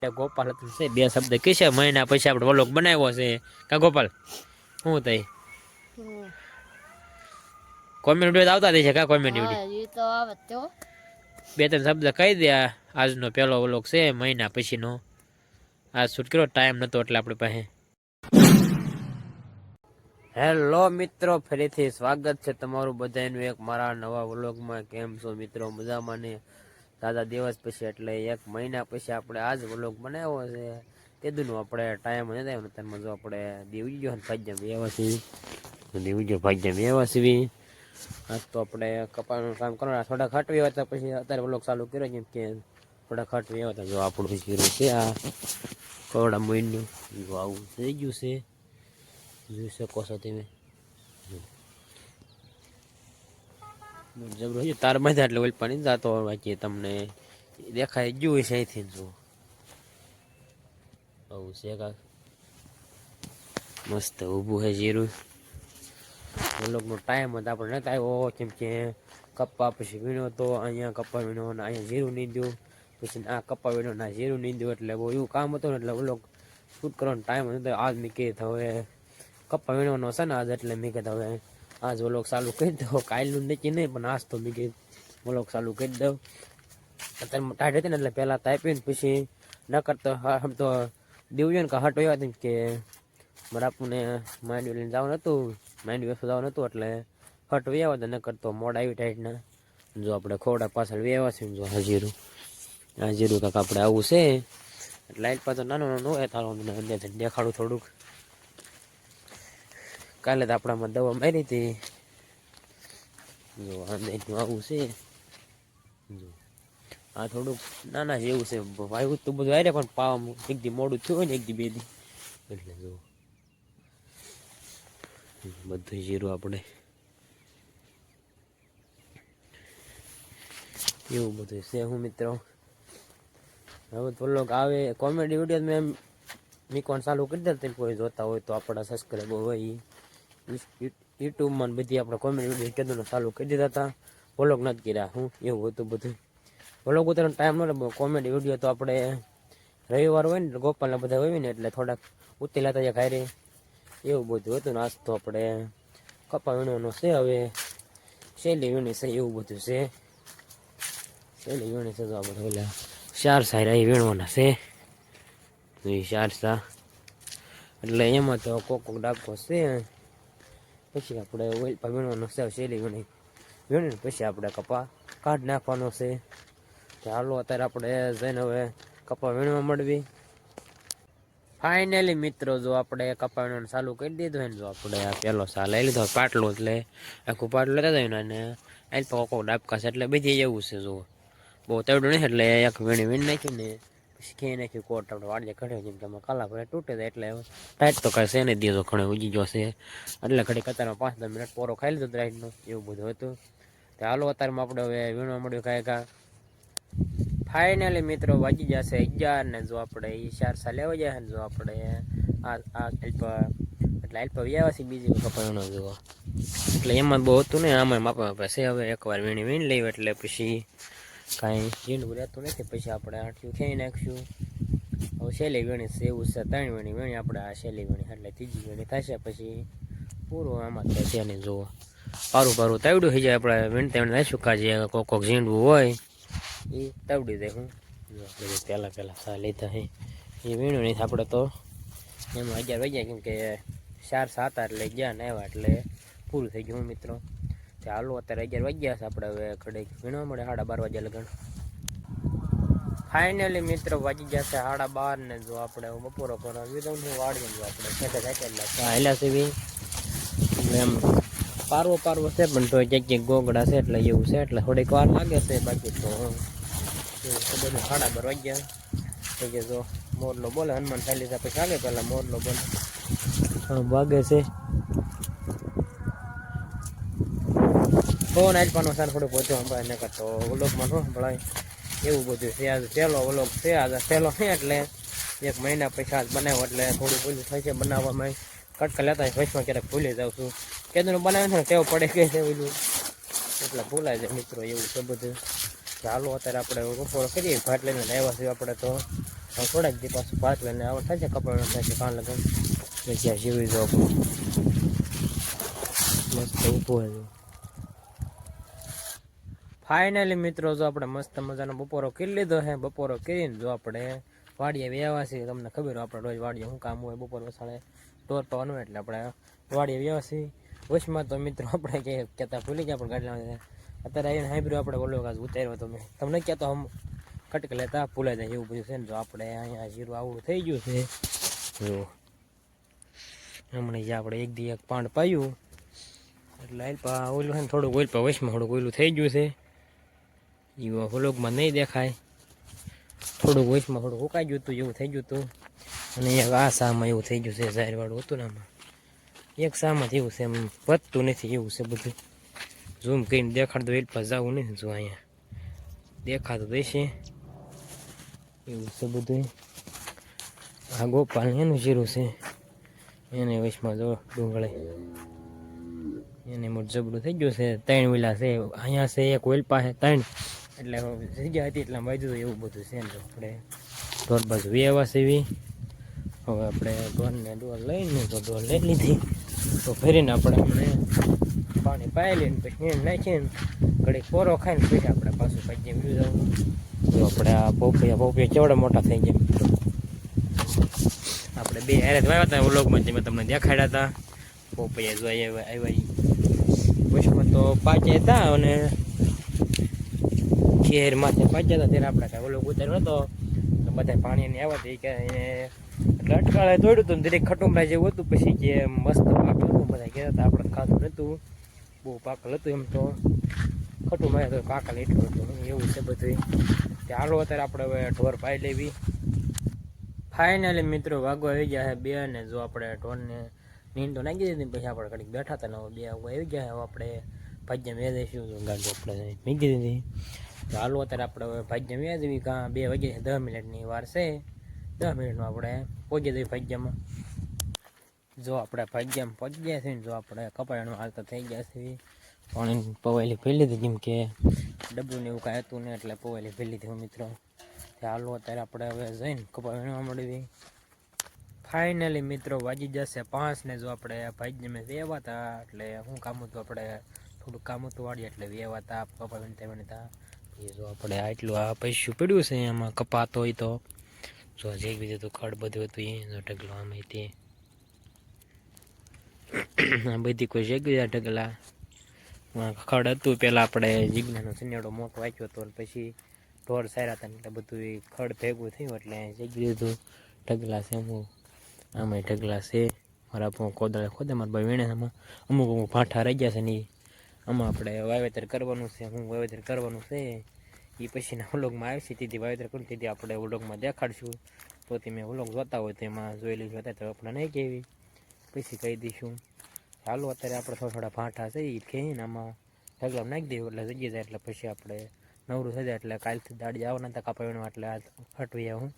ગોપાલ છે બે શબ્દ કીશે મહિના પછી આપણે વ્લોગ બનાવ્યો છે કા ગોપાલ શું થઈ કોમેન્ટ વિડિયો આવતા રહે છે કા કોમેન્ટ વિડિયો હા એ તો આવે તો બે ત્રણ શબ્દ કહી દે આજનો પહેલો વ્લોગ છે મહિના પછીનો આજ શૂટ કર્યો ટાઈમ નતો એટલે આપણે પાસે હેલો મિત્રો ફરીથી સ્વાગત છે તમારું બધાનું એક મારા નવા વ્લોગમાં કેમ છો મિત્રો મજામાં ને દાદા દિવસ પછી એટલે એક મહિના પછી આપણે આજ વ્લોગ બનાવ્યો છે તેદુનો આપણે ટાઈમ નથી આવ્યો ત્યારે જો આપણે દેવી ગયો ભાગ્યા વ્યવસ્થિત દેવી ગયો ભાગ્યા વ્યવસ્થિત આજ તો આપણે કપાળનું કામ કરવાના થોડા ખટવી હતા પછી અત્યારે વ્લોગ ચાલુ કર્યો જેમ કે થોડા ખટવી હતા જો આપણું શીરું છે આ કવડા મોઈનું જો આવું થઈ ગયું છે જોઈ શકો છો તમે જબરો છે તાર બાંધ્યા એટલે ઓલ પાણી જાતો બાકી તમને દેખાય ગયું છે અહીંથી જો આવું છે કાંક મસ્ત ઊભું છે જીરું વ્લોગનો ટાઈમ હતો આપણે નતા આવ્યો કેમ કે કપ્પા પછી વીણો તો અહીંયા કપ્પા વીણો ને અહીંયા જીરું નીંદ્યું પછી આ કપ્પા વીણો ના જીરું નીંદ્યું એટલે બહુ એવું કામ હતું ને એટલે વ્લોગ શૂટ કરવાનો ટાઈમ હતો આજ મેં કીધું હવે કપ્પા વીણવાનો છે ને આજ એટલે મેં કીધું હવે આજ વ્લોગ ચાલુ કરી દો કાલનું નક્કી નહીં પણ આજ તો મેં કીધું વ્લોગ ચાલુ કરી દઉં અત્યારે ટાઈટ હતી ને એટલે પહેલાં તાપીને પછી ન કરતો આમ તો દેવું કે હટ એવા હતી કે બરાપને માંડવી લઈને જવાનું હતું માંડવી વસ્તુ જવાનું હતું એટલે હટ વ્યાવા હતા ન કરતો મોડ આવી ટાઈટના જો આપણે ખોડા પાછળ વ્યાવા છે જો હાજીરું કાંક આપણે આવું છે એટલે લાઈટ પાછળ નાનો નાનો હોય તારો મને અંદર દેખાડું થોડુંક કાલે તો આપણામાં દવા મારી હતી જો આંદેનું આવું છે જો આ થોડુંક નાના જેવું છે વાયુ તો બધું આવી પણ પાવા એક દી મોડું થયું હોય ને એક દી બે દી એટલે જો બધું જીરું આપણે એવું બધું છે હું મિત્રો હવે તો લોક આવે કોમેડી વિડીયો મેં મીકવાનું ચાલુ કરી દે કોઈ જોતા હોય તો આપણા સબસ્ક્રાઈબર હોય યુટ્યુબમાં બધી આપણે કોમેડી વિડીયો કીધું ચાલુ કરી દીધા હતા વ્લોગ નથી કર્યા હું એવું હતું બધું વ્લોગ ઉતારવાનો ટાઈમ ન કોમેડી વિડીયો તો આપણે રવિવાર હોય ને ગોપાલના બધા હોય ને એટલે થોડાક ઉતેલા હતા ઘરે એવું બધું હતું ને આજ તો આપણે કપા વીણવાનો છે હવે શેલી વીણી છે એવું બધું છે શેલી વીણી છે તો આપણે ઓલા 4 સાયરા એ વીણવાના છે એ 4 સા એટલે એમાં તો કોક ડાબકો છે પછી આપણે ઓઇલ પર વીણવાનો છે શેલી વીણીને પછી આપણે કપા કાઢ નાખવાનો છે ચાલો અત્યારે આપણે જઈને હવે કપા વીણવા મળવી ફાઇનલી મિત્રો જો આપણે કપા વીણવાનું ચાલુ કરી દીધું ને જો આપણે આ પહેલો સા લઈ લીધો પાટલો એટલે આખું પાટલું લેતા જઈને અને આ તો કોક ડાબકા છે એટલે બધી જેવું છે જો બહુ તવડું નહીં એટલે એક વીણી નાખ્યું ને પછી ખેઈ નાખ્યું કોટ આપણે વાડીએ ઘડ્યો જેમ કે આમાં કાલા પડે તૂટે જાય એટલે ટાઈટ તો કાંઈ છે નહીં દીધો ઘણો ઉજી ગયો છે એટલે ઘડી કતારમાં 5-10 મિનિટ પોરો ખાઈ લીધો રાઈડનો એવું બધું હતું તો હાલો અત્યારમાં આપણે હવે વીણવા મળ્યું કાંઈ કાં ફાઇનલી મિત્રો વાગી જશે 11 ને જો આપણે એ 4 સા લેવા જાય ને જો આપણે આ એટલે અલ્પા વ્યવસ્થિત બીજી કપા વીણો જુઓ એટલે એમાં બહુ હતું ને આમાં માપા પાસે હવે એકવાર વીણી લઈએ એટલે પછી કાંઈ ઝીંડું રહેતું નથી પછી આપણે આઠિયું ખેઈ નાખીશું હવે શેલી વીણી છે એવું છે 3 વીણી આપણે આ શેલી વીણી એટલે ત્રીજી વીણી થશે પછી પૂરું આમાં તો છે ને જુઓ પારું તાવડું થઈ જાય આપણે વીણતા નાખીશું કાજે કોક ઝીંડવું હોય એ તાવડી દે હું પહેલાં સા લીધા હે એ વીણું નહીં આપણે તો એમાં 11 વાગ્યા કેમ કે 4 સા હતા એટલે ગયા ને આવ્યા એટલે પૂરું થઈ ગયું મિત્રો ચાલો અત્યારે 11 વાગ્યા છે આપણે હવે ઘડીક વીણવા મળે 12:30 વાગ્યા લગન ફાઇનલી મિત્રો વાગી ગયા છે 12:30 ને જો આપણે બપોરો પર વિધમ વાડીએ જો આપણે ખેતર જાય એટલે હાલ્યા છે એમ પારવો છે પણ તો ક્યાંક ગોગડા છે એટલે એવું છે એટલે થોડીક વાર લાગે છે બાકી તો બધું 12:30 વાગ્યા થઈ ગયા જો મોરલો બોલે હનુમાન ચાલી જાય પછી ચાલે પહેલાં મોરલો બોલે વાગે છે ફોન આલવાનો સાર થોડું પહોંચો સંભળાય ન કરતો વ્લોગમાં ન સંભળાય એવું બધું છે આજ પહેલો વ્લોગ છે આજ પહેલો છે એટલે 1 મહિના પછી આજ બનાવ્યો એટલે થોડું ભૂલું થાય છે બનાવવામાં કટકા લેતા વચમાં ક્યારેક ભૂલી જાઉં છું કેદું બનાવે છે ને ટેવ પડે કે છે બધું એટલે ભૂલાય જાય મિત્રો એવું છે બધું ચાલો અત્યારે આપણે બપોરો કરીએ ભાટ લઈને આવ્યા છીએ આપણે તો થોડાક દી પાછું પાછું એને આવડ થાય છે કપાળનું થાય છે કાન લગન જ્યાં જીવી જો આપણું મસ્ત ઊભું હોય. ફાઇનલી મિત્રો જો આપણે મસ્ત મજાનો બપોરો કરી લીધો હે. બપોરો કરીને જો આપણે વાડીએ વ્યવહાર છે, તમને ખબર હોય આપણે રોજ વાડીએ શું કામ હોય, બપોર વસાડે ઢોર પાવાનું હોય એટલે આપણે વાડીએ વ્યવહાર છે. વચમાં તો મિત્રો આપણે કહેતા ભૂલી ગયા, પણ ગાડી અત્યારે આવીને હાંભળ્યું આપણે ઓલો કાજ ઉતાર્યો તો મેં તમને કહેતો હમ કટક લેતા ભૂલાઈ જાય એવું બધું છે ને. જો આપણે અહીંયા જીરું આવડું થઈ ગયું છે. જો હમણાં જે આપણે એક દી એક પાંડ પાયું એટલે ઓલું છે ને થોડુંક ઓઇલ પા વચમાં થોડુંક ઓલું થઈ ગયું છે. એ વ્લોગમાં નહીં દેખાય, થોડુંક વચમાં થોડું ઉકાઈ ગયું હતું એવું થઈ ગયું હતું. અને આ સામાં એવું થઈ ગયું છે, ઝારવાળું હતું ને આમાં એક સામાં એવું છે, એમ વધતું નથી એવું છે બધું. ઝૂમ કરીને દેખાડતો એટલે પાસ જવું નહીં. જો અહીંયા દેખાતું દેશે એવું છે બધું. આ ગોપાલ એનું જીરું છે, એને વચમાં જો ડુંગળે એને મોટું જબડું થઈ ગયું છે. 3 વિલા છે અહીંયા છે, એક ઓઇલ પાસે 3 એટલે જગ્યા હતી એટલે વાંચ્યું એવું બધું છે ને. આપણે ઢોર બાજુ વ્યવહાર સેવી હવે આપણે ઢોરને ડોર લઈને તો ડોર લઈ લીધી તો ફરીને આપણે હમણાં પાણી પાઈ લઈને પછી નાખીને ઘડીક કોરો ખાઈને પછી આપણે પાછું ભાઈ વ્યૂ જવું. તો આપણે આ પોપિયા કેવડા મોટા થઈ ગયા મિત્રો. આપણે બે હારે વાવ્યા હતા વ્લોગમાં મેં તમને દેખાડ્યા હતા. પોપિયા જો આવ્યા વચમાં તો પાચ્યા હતા અને ખેર માથે પાચ્યા હતા ત્યારે આપણે કાંઈ વ્લોગ ઉતાર્યો નતો. બધા પાણીની આવ્યા હતા કે એટલે અટકાળે દોડ્યું હતું દરેક ખટુંબરા જેવું હતું. પછી જે મસ્ત પાકલ હતું બધા કહેતા હતા, આપણે ખાધું નહોતું, બહુ પાકલ હતું. એમ તો ખટું મારે તો પાકલ એટલું હતું એવું છે બધું. ચાલો અત્યારે આપણે હવે ઢોર પાઈ લેવી. ફાઇનલી મિત્રો વાગો આવી ગયા છે 2 ને જો આપણે ઢોરને નીંદ તો નાખી દીધી. પછી આપણે ઘડીક બેઠા હતા ને 2 વાગો આવી ગયા. હવે આપણે ભાજ્યા મેં દઈશું ગાડી આપણે મૂકી દીધી. ચાલો અત્યારે આપણે હવે ભાજ્યા મેં દેવી કાં 2 વાગે 10 મિનિટની વાર છે. 10 મિનિટમાં આપણે પહોંચી દઈએ ભાગ્યમાં. જો આપણે ભાગ્યમાં પહોંચી ગયા છે ને જો આપણે કપાળાનું હાલતા થઈ ગયા છે. પાણી પવાયેલી પી લીધી કેમ કે ડબ્બુને એવું કાંઈ હતું ને એટલે પવાયેલી પી લીધી મિત્રો. ચાલો અત્યારે આપણે હવે જઈને કપા વીણવા મળવી. ફાઇનલી મિત્રો વાગી જશે 5 ને જો આપણે ભાઈ મેં વેવા હતા એટલે શું કામ હતું, આપણે થોડુંક કામ હતું વાળી એટલે વેવા હતા કપા વીણતા. એ જો આપણે આટલું આ પૈસું પડ્યું છે એમાં કપાતો હોય તો જો જે બીજું તો ખડ બધું હતું એ જો ઢગલો આમાં તે બધી કોઈ જગ્યા ઢગલા ખડ હતું. પહેલાં આપણે જીજ્ઞાનો સિનેડો મોટો વાંચ્યો હતો પછી ઢોર સારા હતા એટલે બધું ખડ ભેગું થયું એટલે જઈ દીધું. ઢગલા છે અમુક આમાં ઢગલા છે. મારા કોદાળે ખોદે મારા ભાઈ વીણે આમાં અમુક ભાંઠા રહી ગયા છે ને આમાં આપણે વાવેતર કરવાનું છે. હું વાવેતર કરવાનું છે એ પછીના વ્લોગમાં આવશે. તેથી વાવેતર કરું તેથી આપણે વ્લોગમાં દેખાડશું. તો તમે વ્લોગ જોતા હોય તો એમાં જોઈ લીધું હતા તો આપણે નહીં કહેવી પછી કહી દઈશું. ચાલો અત્યારે આપણે થોડા ભાંઠા છે એ કહીને આમાં ઢગલા નાખી દઈએ એટલે જગ્યા જાય એટલે પછી આપણે નવરું થઈ જાય એટલે કાલથી દાડી આવવાના હતા કાપા વીણવા એટલે હટવી આવું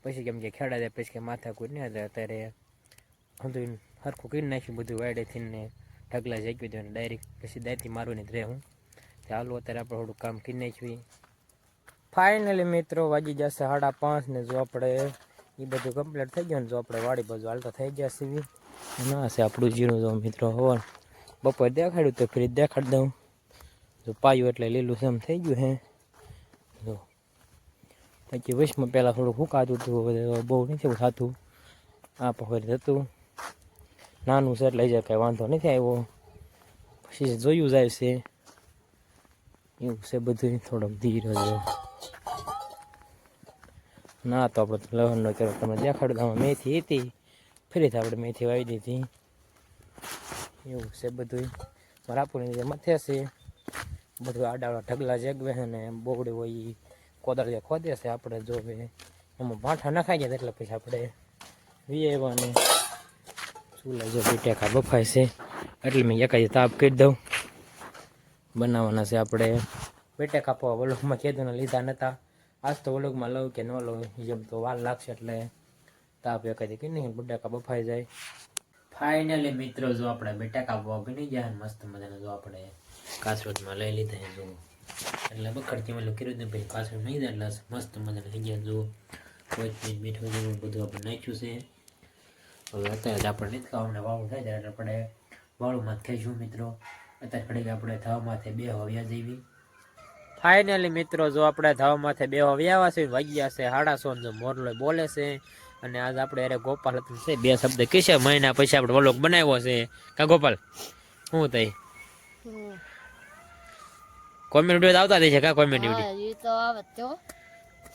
પછી કેમ કે ખેડા જાય પછી કે માથા કોઈ નહીં હતા. અત્યારે બધું સરખું કરી નાખ્યું બધું વાયડેથી ને ઢગલા જગ્યું હતું ડાયરેક્ટ પછી દાંતી મારવાની જ રહે હું. ચાલો અત્યારે આપણે થોડું કામ કરી નાખ્યું. ફાઇનલી મિત્રો વાગી જશે 5:30 ને જો આપણે એ બધું કમ્પ્લીટ થઈ ગયું ને જો આપણે વાડી બાજુ હાલતા થઈ ગયા છીએ. ના છે આપણું જીરું જો મિત્રો હોવા બપોર દેખાડ્યું તો ફરી દેખાડી દઉં. જો પાયું એટલે લીલું સેમ થઈ ગયું હે. જો પછી વચમાં પહેલાં થોડું ફૂંકાતું હતું બહુ નથી એવું થતું. આ પહોંચી હતું નાનું છે એટલે જાય કાંઈ વાંધો નથી આવ્યો. પછી જોયું જાય છે એવું છે બધું. થોડોક ધીરે ના તો આપણે લવણનો કર્યો તમને દેખાડું. આમાં મેથી હતી ફરીથી આપણે મેથી વાવી દીધી એવું છે બધું. રાપુરની જે મથે છે બધું આડાવાળા ઢગલા જગવે છે ને બોગડી હોય એ કોદાળ જે ખોદે છે. આપણે જો એમાં ભાંઠા નખાઈ ગયા એટલે પછી આપણે વીએવાને ચૂલા જો ટેકા બફાય છે એટલે મેં એકાદી તાપ કરી દઉં. બનાવવાના છે આપણે બેટેકા પવા વલોગમાં કીધું લીધા નહોતા. આજ તો વલોગમાં લઉં કે ન લઉં જેમ તો વાર લાગશે એટલે તાપ એકાદી કરી નહીં બટાકા બફાઈ જાય. ફાઇનલી મિત્રો જો આપણે બટાકા પવા બની ગયા મસ્ત મજાના જો આપણે કાસરોદમાં લઈ લીધા છે જો એટલે બખડતી મેલું કર્યું હતું પછી કાસરોદ નહીં જાય એટલે મસ્ત મજાના થઈ ગયા જો કોથમીર મીઠું જેવું બધું આપણે નાખ્યું છે. હવે અત્યારે જ આપણે નથી ખાવાનું વાળું થાય ત્યારે આપણે વાળુંમાં જ ખાઈશું મિત્રો. અત્યારે ઘડીક આપણે ધાવમાંથી બે હવ્યા જેવી. ફાઇનલી મિત્રો જો આપણે ધાવમાંથી બે હવ્યા છે વાગ્યા છે 1:30 જો મોરલો બોલે છે. અને આજ આપણે અરે ગોપાલ હતું છે બે શબ્દ કીશે મહિના પછી આપણે વ્લોગ બનાવ્યો છે કા ગોપાલ શું થઈ કોમેન્ટ વિડીયો આવતા દે છે કા કોમેન્ટ વિડીયો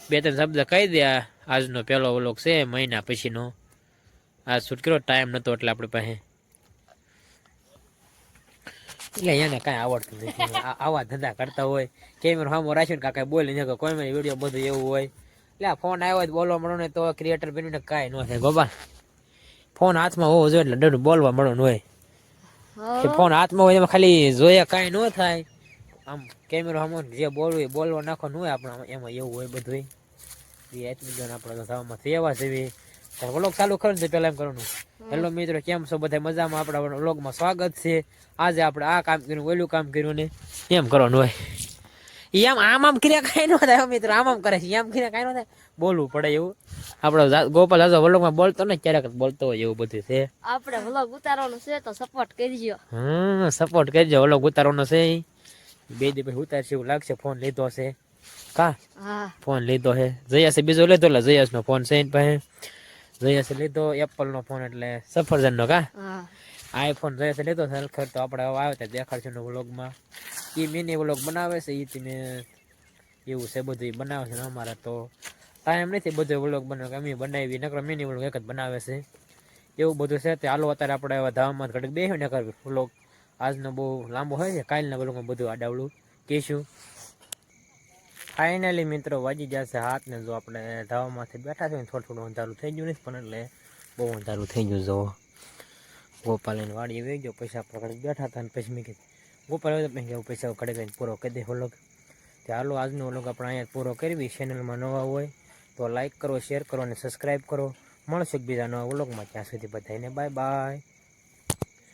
બે ત્રણ શબ્દ કહી દે આજનો પહેલો વ્લોગ છે મહિના પછીનો આ શૂટ કર્યો ટાઈમ નતો એટલે આપણે પાસે એટલે એને કાંઈ આવડતું નથી આવા ધંધા કરતા હોય કેમેરો સામો રાખ્યું ને કાંઈ બોલી ને કોમેન્ટ વિડીયો બધું એવું હોય એટલે આ ફોન આવ્યો હોય બોલવા મળો ને તો ક્રિએટર બનીને કાંઈ ન થાય ગોપાલ ફોન હાથમાં હોવો જોઈએ એટલે ડર બોલવા મળવાનું હોય ફોન હાથમાં હોય એમાં ખાલી જોઈએ કાંઈ ન થાય આમ કેમેરો સામો જે બોલવું એ બોલવા નાખવાનું હોય આપણે એમાં એવું હોય બધું આપણે થવામાં સેવા જેવી વ્લોગ ચાલુ કરે છે પેલા એમ કરવાનું હેલો મિત્રો કેમ છો બધા મજામાં આપણા વ્લોગમાં સ્વાગત છે આજે આપણે આ કામ કર્યું ઓલું કામ કર્યું ને એમ કરવાનું હોય એમ આમ ક્રિયા કાંઈ ન થાય મિત્રો આમ કરે છે એમ ક્રિયા કાંઈ ન થાય બોલવું પડે એવું આપણો ગોપાલ હજો વ્લોગમાં બોલતો ને ક્યારેક બોલતો હોય એવું બધું છે આપણે વ્લોગ ઉતારવાનું છે તો સપોર્ટ કરજો સપોર્ટ કરજો વ્લોગ ઉતારવાનો છે બે દી પછી ઉતારશે એવું લાગશે ફોન લીધો છે કા ફોન લીધો છે જયાસે બીજો લીધો એટલે જયાસ નો ફોન છે એની પાસે જયાસે લીધો એપલ નો ફોન એટલે સફરજન નો કા આઈફોન જયાસે લીધો ખર તો આપણે હવે આવે ત્યાં દેખાડશું નો વ્લોગમાં એ મિની વ્લોગ બનાવે છે એ તમે એવું છે બધું બનાવે છે અમારે તો ટાઈમ નથી બધો વ્લોગ બનાવે અમે બનાવી નકર મિની વ્લોગ એક જ બનાવે છે એવું બધું છે તે હાલો અત્યારે આપણે હવે ધામમાં ઘડીક બેસી નકર વ્લોગ આજનો બહુ લાંબો હોય છે કાલના વ્લોગમાં બધું આડાવડું કહીશું ફાઇનલી મિત્રો વાગી જશે હાથ ને જો આપણે ધાવામાંથી બેઠા છે થોડું થોડું અંધારું થઈ ગયું નથી પણ એટલે બહુ અંધારું થઈ ગયું જો ગોપાલને વાડીએ વહી ગયો પૈસા આપણે બેઠા હતા અને પછી મેં કીધું ગોપાલ પૈસા ઘડે પૂરો કરી દે વ્લોગ તો હાલો આજનો વ્લોગ આપણે અહીંયા પૂરો કરવી ચેનલમાં નવા હોય તો લાઈક કરો શેર કરો અને સબસ્ક્રાઈબ કરો મળશે બીજા નવા વ્લોગમાં ત્યાં સુધી બધાને બાય બાય